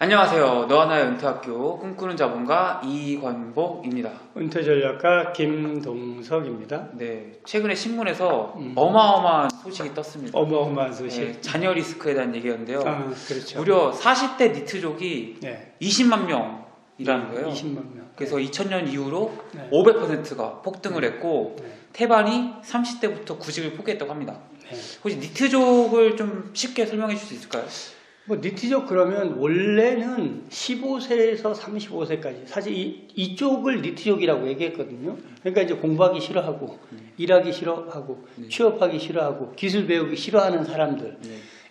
안녕하세요. 너하나의 은퇴학교 꿈꾸는 자본가 이관복입니다. 은퇴전략가 김동석입니다. 네, 최근에 신문에서 어마어마한 소식이 떴습니다. 어마어마한 소식. 네, 자녀 리스크에 대한 얘기였는데요. 그렇죠. 무려 40대 니트족이 네. 20만 명이라는 거예요. 20만 명. 그래서 2000년 이후로 네. 500%가 폭등을 했고 네. 태반이 30대부터 구직을 포기했다고 합니다. 네. 혹시 니트족을 좀 쉽게 설명해 줄 수 있을까요? 뭐 니트족 그러면 원래는 15세에서 35세까지 사실 이쪽을 니트족이라고 얘기했거든요. 그러니까 이제 공부하기 싫어하고 일하기 싫어하고 취업하기 싫어하고 기술 배우기 싫어하는 사람들,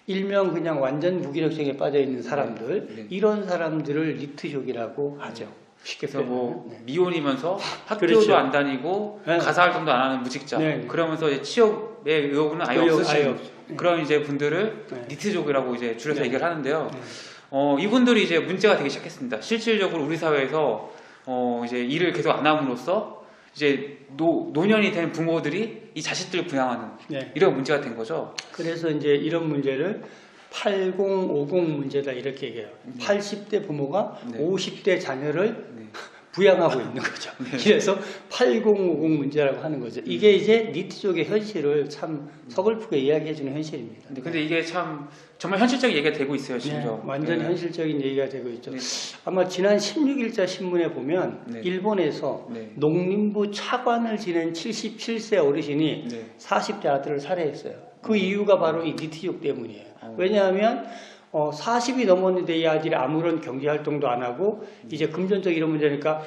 일명 그냥 완전 무기력증에 빠져 있는 사람들, 이런 사람들을 니트족이라고 하죠. 쉽게 그래서 뭐 표현하면. 미혼이면서 학교도 그렇죠. 안 다니고 네. 가사 활동도 안 하는 무직자, 네. 그러면서 이제 취업의 의욕은 아예 아예 없으신 없죠. 그런 이제 분들을 네. 니트족이라고 이제 줄여서 네. 얘기를 하는데요. 네. 이분들이 이제 문제가 되기 시작했습니다. 실질적으로 우리 사회에서 이제 일을 계속 안 함으로써 이제 노년이 된 부모들이 이 자식들을 부양하는 네. 이런 문제가 된 거죠. 그래서 이제 이런 문제를 8050 문제다 이렇게 얘기해요. 80대 부모가 네. 50대 자녀를 네. 부양하고 있는 거죠. 그래서 8050 문제라고 하는 거죠. 이게 이제 니트족의 현실을 참 서글프게 이야기해주는 현실입니다. 근데 이게 참 정말 현실적인 얘기가 되고 있어요, 네, 심지어. 완전 네. 현실적인 얘기가 되고 있죠. 네. 아마 지난 16일자 신문에 보면 네. 일본에서 네. 농림부 차관을 지낸 77세 어르신이 네. 40대 아들을 살해했어요. 그 이유가 바로 이 니트족 때문이에요. 왜냐하면 40이 넘었는데 이 아들이 아무런 경제활동도 안 하고 이제 금전적 이런 문제니까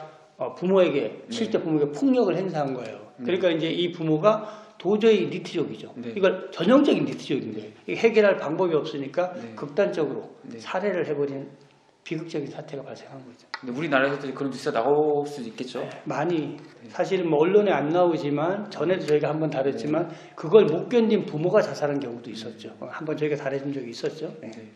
부모에게 실제 부모에게 폭력을 행사한 거예요. 그러니까 이제 이 부모가 도저히 니트족이죠. 네. 이걸 전형적인 니트족인데 해결할 방법이 없으니까 네. 극단적으로 네. 살해를 해버린 비극적인 사태가 발생한 거죠. 근데 우리나라에서도 그런 뉴스가 나올 수도 있겠죠. 많이 사실은 뭐 언론에 안 나오지만 전에도 저희가 한번 다뤘지만 그걸 못 견딘 부모가 자살한 경우도 있었죠. 한번 저희가 다뤄준 적이 있었죠. 네. 네.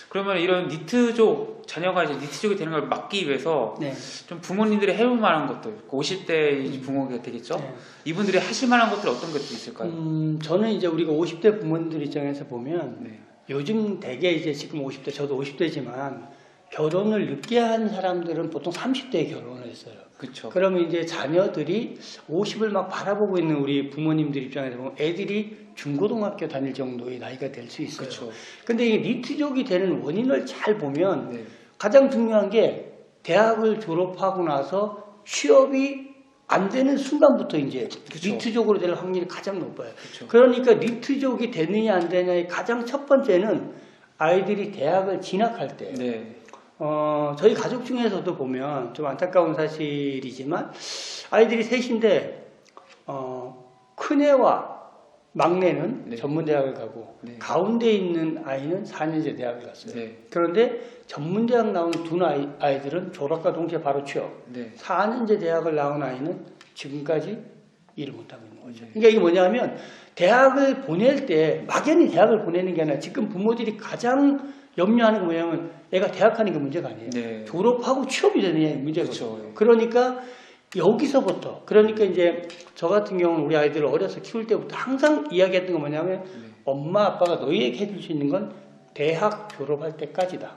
그러면 이런 니트족 자녀가 이제 니트족이 되는 걸 막기 위해서 네. 좀 부모님들이 해볼 만한 것들, 50대 부모가 되겠죠. 네. 이분들이 하실 만한 것들 어떤 것들이 있을까요? 저는 이제 우리가 50대 부모님들 입장에서 보면 네. 요즘 대개 이제 지금 50대 저도 50대지만 결혼을 늦게 한 사람들은 보통 30대에 결혼을 했어요. 그렇죠. 그러면 이제 자녀들이 50을 막 바라보고 있는 우리 부모님들 입장에서 보면 애들이 중고등학교 다닐 정도의 나이가 될 수 있어요. 그렇죠. 근데 이게 니트족이 되는 원인을 잘 보면 네. 가장 중요한 게 대학을 졸업하고 나서 취업이 안 되는 순간부터 이제 그쵸. 니트족으로 될 확률이 가장 높아요. 그쵸. 그러니까 니트족이 되느냐 안 되느냐의 가장 첫 번째는 아이들이 대학을 진학할 때 네. 저희 가족 중에서도 보면 좀 안타까운 사실이지만 아이들이 셋인데 큰애와 막내는 네. 전문대학을 가고 네. 가운데 있는 아이는 4년제 대학을 갔어요. 네. 그런데 전문대학 나온 두 아이들은 졸업과 동시에 바로 취업. 네. 4년제 대학을 나온 아이는 지금까지 일을 못하고 있는 거죠. 네. 그러니까 이게 뭐냐면 대학을 보낼 때 막연히 대학을 보내는 게 아니라 지금 부모들이 가장 염려하는 게 뭐냐면 애가 대학 가는 게 문제가 아니에요. 네. 졸업하고 취업이 되느냐의 문제거든요. 그렇죠. 그러니까 여기서부터 그러니까 이제 저 같은 경우는 우리 아이들을 어려서 키울 때부터 항상 이야기했던 건 뭐냐면 엄마 아빠가 너희에게 해줄 수 있는 건 대학 졸업할 때까지다.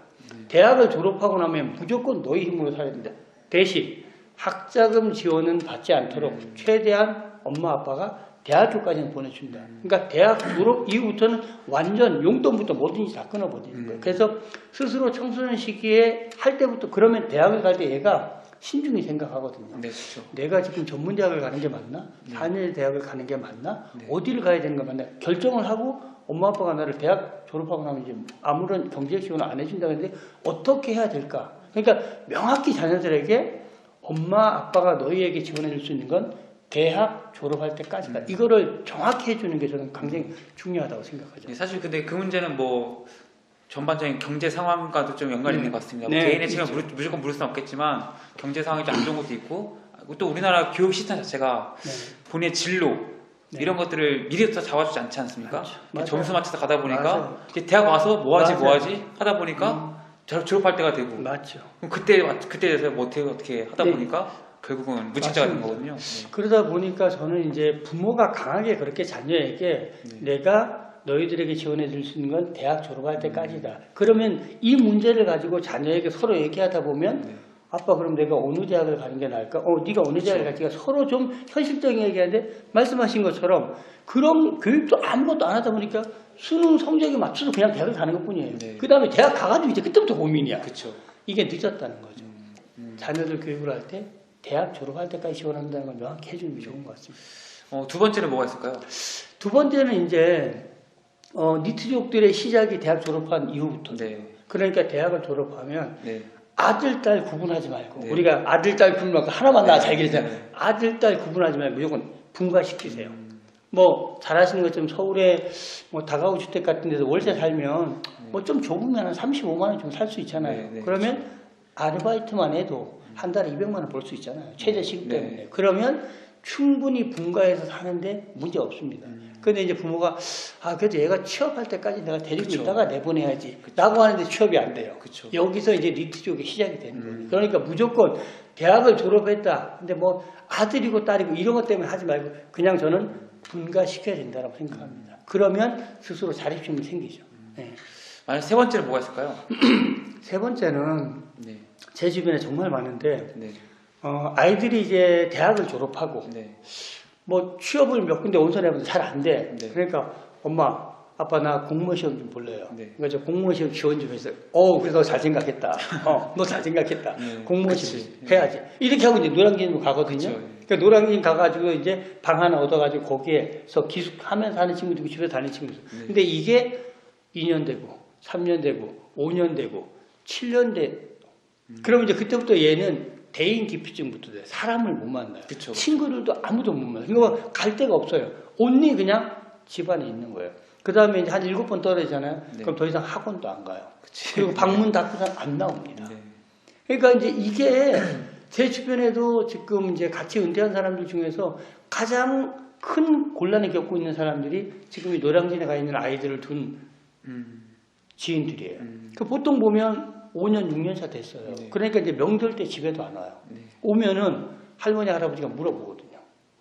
대학을 졸업하고 나면 무조건 너희 힘으로 살아야 된다. 대신 학자금 지원은 받지 않도록 최대한 엄마 아빠가 대학교까지는 보내준다. 그러니까 대학 졸업 이후부터는 완전 용돈부터 뭐든지 다 끊어버리는 거예요. 그래서 스스로 청소년 시기에 할 때부터 그러면 대학을 갈 때 얘가 신중히 생각하거든요. 네, 그렇죠. 내가 지금 전문대학을 가는 게 맞나? 4년제 대학을 가는 게 맞나? 네. 어디를 가야 되는 게 맞나? 결정을 하고 엄마 아빠가 나를 대학 졸업하고 나면 이제 아무런 경제 지원을 안 해준다고 했는데 어떻게 해야 될까? 그러니까 명확히 자녀들에게 엄마 아빠가 너희에게 지원해 줄 수 있는 건 대학 졸업할 때까지다. 이거를 정확히 해주는 게 저는 굉장히 중요하다고 생각하죠. 네, 사실 근데 그 문제는 뭐 전반적인 경제 상황과도 좀 연관이 있는 것 같습니다. 네, 개인의 책임을 그렇죠. 무조건 물을 수는 없겠지만 경제 상황이 좀 안 좋은 것도 있고 또 우리나라 교육 시스템 자체가 본인의 진로 이런 것들을 미리부터 잡아주지 않지 않습니까? 맞아요. 점수 맞춰서 가다 보니까 맞아요. 이제 대학 와서 뭐하지 맞아요. 뭐하지 하다 보니까 졸업할 때가 되고 맞죠. 그럼 그때 돼서 뭐 어떻게 하다 네. 보니까 결국은 무직자가 된 맞습니다. 거거든요. 네. 그러다 보니까 저는 이제 부모가 강하게 그렇게 자녀에게 내가 너희들에게 지원해 줄 수 있는 건 대학 졸업할 때까지다. 그러면 이 문제를 가지고 자녀에게 서로 얘기하다 보면 네. 아빠 그럼 내가 어느 대학을 가는 게 나을까? 네가 어느 대학을 갈지가 서로 좀 현실적인 얘기하는데 말씀하신 것처럼 그런 교육도 아무것도 안 하다 보니까 수능 성적에 맞춰서 그냥 대학을 가는 것뿐이에요. 네. 그 다음에 대학 가가지고 이제 그때부터 고민이야. 그렇죠. 이게 늦었다는 거죠. 자녀들 교육을 할 때 대학 졸업할 때까지 지원한다는 걸 명확히 해주는 게 좋은 것 같습니다. 두 번째는 뭐가 있을까요? 두 번째는 이제 니트족들의 시작이 대학 졸업한 이후부터. 네. 그러니까 대학을 졸업하면 네. 아들, 딸 구분하지 말고 네. 우리가 아들, 딸 구분하고 하나만 낳아 잘 기르잖아요. 네. 아들, 딸 구분하지 말고 무조건 분가시키세요. 뭐 잘하시는 것처럼 서울에 뭐 다가구 주택 같은 데서 월세 살면 뭐 좀 좁으면 한 35만 원 좀 살 수 있잖아요. 네, 네, 그러면 아르바이트만 해도 한 달에 200만 원 벌 수 있잖아요. 최저 시급 네. 때문에. 그러면 충분히 분가해서 사는데 문제 없습니다. 근데 이제 부모가 그래도 얘가 취업할 때까지 내가 데리고 그쵸. 있다가 내보내야지 라고 하는데 취업이 안 돼요. 그쵸. 여기서 이제 니트족이 시작이 되는 거예요. 그러니까 무조건 대학을 졸업했다. 근데 뭐 아들이고 딸이고 이런 것 때문에 하지 말고 그냥 저는 분가시켜야 된다고 생각합니다. 그러면 스스로 자립심이 생기죠. 네. 만약 세 번째는 뭐가 있을까요? 세 번째는 네. 제 주변에 정말 많은데 네. 아이들이 이제 대학을 졸업하고 네. 뭐 취업을 몇 군데 온선해보면 잘 안 돼. 네. 그러니까 엄마, 아빠 나 공무원 시험 좀 볼래요. 네. 그러니까 저 공무원 시험 지원 좀 했어요. 그래서 너 잘 생각했다. 너 잘 생각했다. 네. 공무원 그치. 시험 해야지. 이렇게 하고 이제 노량진으로 가거든요. 그쵸. 그러니까 노량진 가가지고 이제 방 하나 얻어가지고 거기에서 기숙하면서 하는 친구도 있고 집에서 다니는 친구도 있고. 네. 근데 이게 2년 되고 3년 되고 5년 되고 7년 돼. 그러면 이제 그때부터 얘는 대인 기피증부터 돼. 사람을 못 만나요. 그쵸. 친구들도 아무도 못 만나요. 그러니까 갈 데가 없어요. 온리 그냥 집안에 있는 거예요. 그 다음에 이제 한 7번 떨어지잖아요. 네. 그럼 더 이상 학원도 안 가요. 그치. 그리고 방문 닫고서 안 나옵니다. 네. 그러니까 이제 이게 제 주변에도 지금 이제 같이 은퇴한 사람들 중에서 가장 큰 곤란을 겪고 있는 사람들이 지금 이 노량진에 가 있는 아이들을 둔 지인들이에요. 그 보통 보면 5년, 6년 차 됐어요. 네. 그러니까 이제 명절 때 집에도 안 와요. 네. 오면은 할머니, 할아버지가 물어보거든요.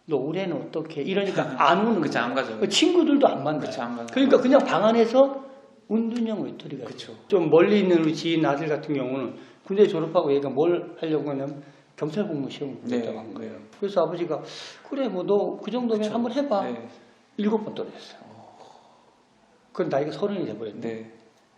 너 올해는 어떻게? 이러니까 안 오는 그치, 거예요. 안 가죠. 친구들도 안 만나요. 그치, 안 가요. 그러니까 그냥 방 안에서 은둔형 외톨이가 그쵸. 돼요. 좀 멀리 있는 우리 지인 아들 같은 경우는 군대 졸업하고 얘가 뭘 하려고 하냐면 경찰 공무 시험을 보겠다고 한 거예요. 그래서 아버지가 그래 뭐 너 그 정도면 그쵸. 한번 해봐. 네. 7번 떨어졌어요. 그건 나이가 30이 돼버렸네. 네.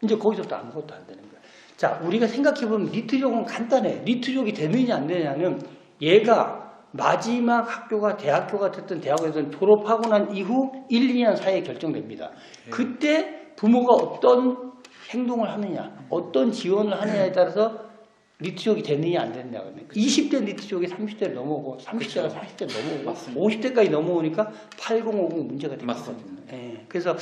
이제 거기서부터 아무것도 안 되는 거예요. 자, 우리가 생각해보면 니트족은 간단해. 니트족이 되느냐 안 되느냐는 얘가 마지막 학교가 대학교가 됐든 대학에서 졸업하고 난 이후 1, 2년 사이에 결정됩니다. 그때 부모가 어떤 행동을 하느냐, 어떤 지원을 하느냐에 따라서 니트족이 되느냐 안 되느냐가 20대 니트족이 30대를 넘어오고 30대가 40대를 넘어오고 맞습니다. 50대까지 넘어오니까 8050 문제가 되거든요. 맞습니다. 예, 그래서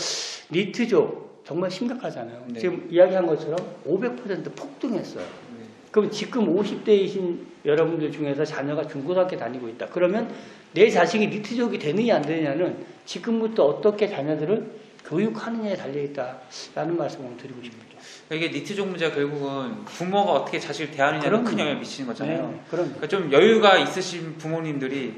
니트족 정말 심각하잖아요. 네. 지금 이야기한 것처럼 500% 폭등했어요. 네. 그럼 지금 50대이신 여러분들 중에서 자녀가 중고등학교 다니고 있다. 그러면 내 자식이 니트족이 되느냐 안 되느냐는 지금부터 어떻게 자녀들을 교육하느냐에 달려있다라는 말씀을 드리고 싶죠. 이게 니트족 문제가 결국은 부모가 어떻게 자식을 대하느냐에 그럼요. 큰 영향을 미치는 거잖아요. 네, 그럼 그러니까 좀 여유가 있으신 부모님들이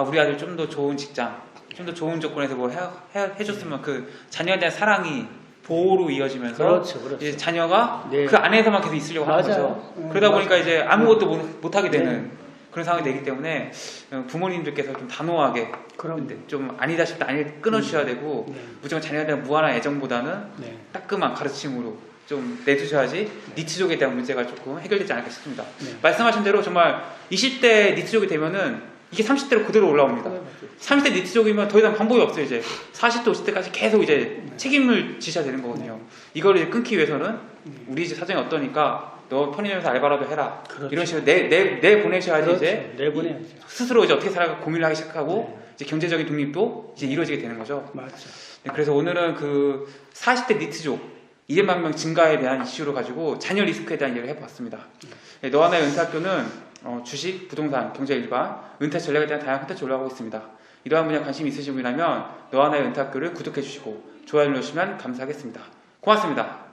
우리 아들 좀 더 좋은 직장, 좀 더 좋은 조건에서 뭘 해줬으면 그 자녀에 대한 사랑이 보호로 이어지면서 그렇죠. 이제 자녀가 네. 그 안에서만 계속 있으려고 하는 맞아요. 거죠. 네, 그러다 보니까 맞아요. 이제 아무것도 못하게 되는 네. 그런 상황이 되기 때문에 부모님들께서 좀 단호하게 그럼 좀 아니다 싶다 아니 끊어주셔야 되고 네. 무조건 자녀에 대한 무한한 애정보다는 네. 따끔한 가르침으로 좀 내주셔야지 니트족에 대한 문제가 조금 해결되지 않을까 싶습니다. 네. 말씀하신 대로 정말 20대 니트족이 되면은 이게 30대로 그대로 올라옵니다. 30대 니트족이면 더 이상 방법이 없어요. 이제 40대, 50대까지 계속 이제 책임을 지셔야 되는 거거든요. 이걸 이제 끊기 위해서는 우리 집 사정이 어떠니까 너 편의점에서 알바라도 해라. 그렇죠. 이런 식으로 내 보내셔야지 그렇죠. 이제 내보내야죠. 스스로 이제 어떻게 살아가 고민을 하기 시작하고 네. 이제 경제적인 독립도 이제 이루어지게 되는 거죠. 맞죠. 네, 그래서 오늘은 그 40대 니트족 200만 명 증가에 대한 이슈로 가지고 자녀 리스크에 대한 얘기를 해봤습니다. 네, 너와 나의 은퇴학교는 주식, 부동산, 경제 일반, 은퇴 전략에 대한 다양한 콘텐츠 올라가고 있습니다. 이러한 분야에 관심 있으신 분이라면 너와 나의 은퇴학교를 구독해 주시고 좋아요 눌러주시면 감사하겠습니다. 고맙습니다.